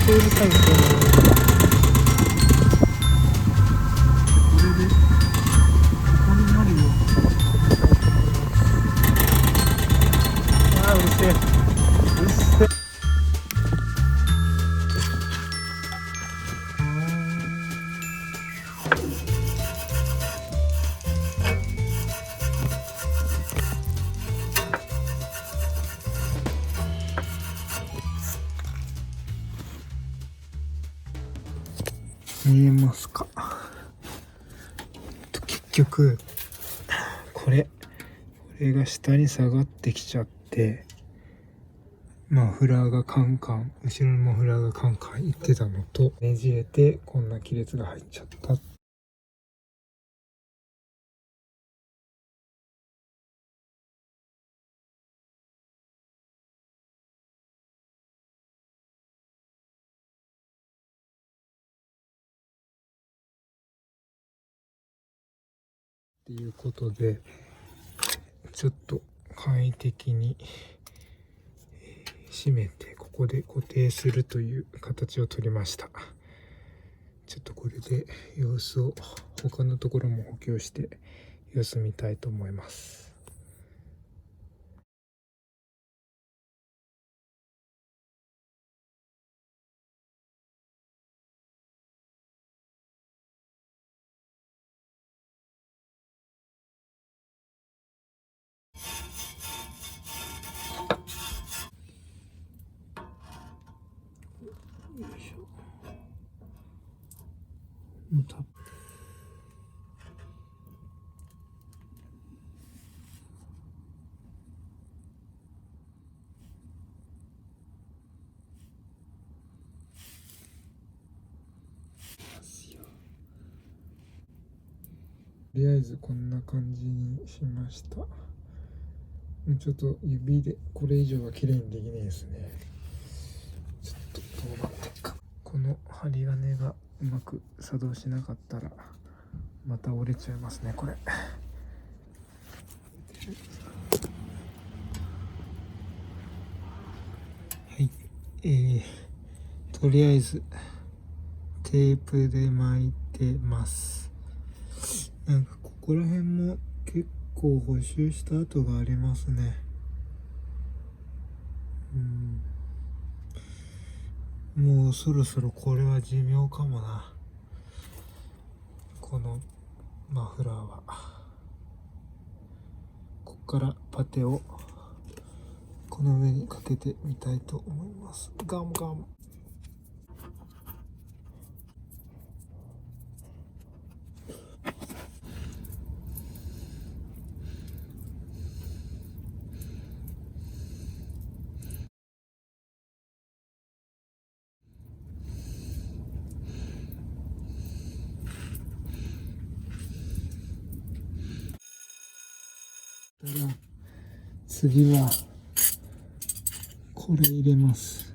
とうるさいんですよね。これでここになるように止めたいと思います。ああ、うるせえ、うるせえ。見えますか。結局これが下に下がってきちゃって、マフラーがカンカン、後ろのマフラーがカンカンいってたのとねじれて、こんな亀裂が入っちゃったっていうことで、ちょっと簡易的に締めて、ここで固定するという形を取りました。ちょっとこれで様子を、他のところも補強して様子見たいと思います。よいしょ。もうたとりあえずこんな感じにしました。ちょっと指でこれ以上は綺麗にできないですね。ちょっとどうなってるか。この針金がうまく作動しなかったらまた折れちゃいますね、これ。はい、とりあえずテープで巻いてます。なんかここら辺も結構補修した跡がありますね。もうそろそろこれは寿命かもな、このマフラーは。ここからパテをこの上にかけてみたいと思います。ガムガム。次はこれ入れます。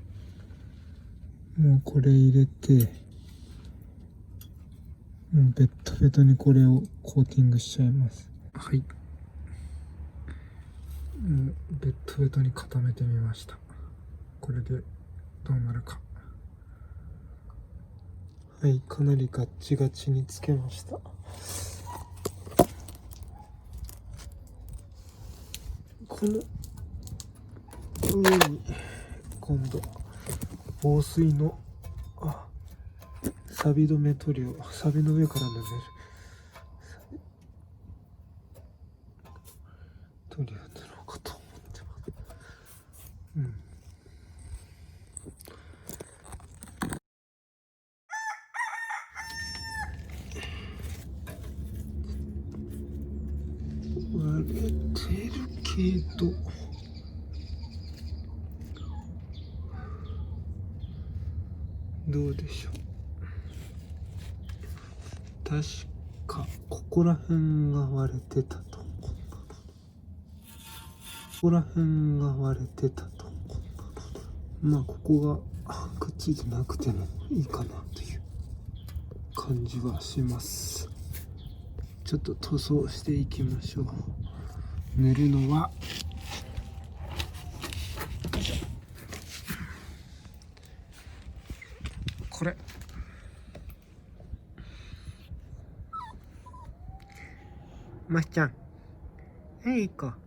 もうこれ入れて、もうベッドベトにこれをコーティングしちゃいます。はい、もうベッドベトに固めてみました。これでどうなるか。はい、かなりガッチガチにつけました。この上に今度防水の錆止め塗料、錆の上から塗る塗料塗ろうかと思ってます。割れてるけど、どうでしょう。確かここら辺が割れてたと思う。ここら辺が割れてたと思う。まあここがくっついてなくてもいいかなという感じはします。ちょっと塗装していきましょう。塗るのはこれましちゃん、はい、行こう。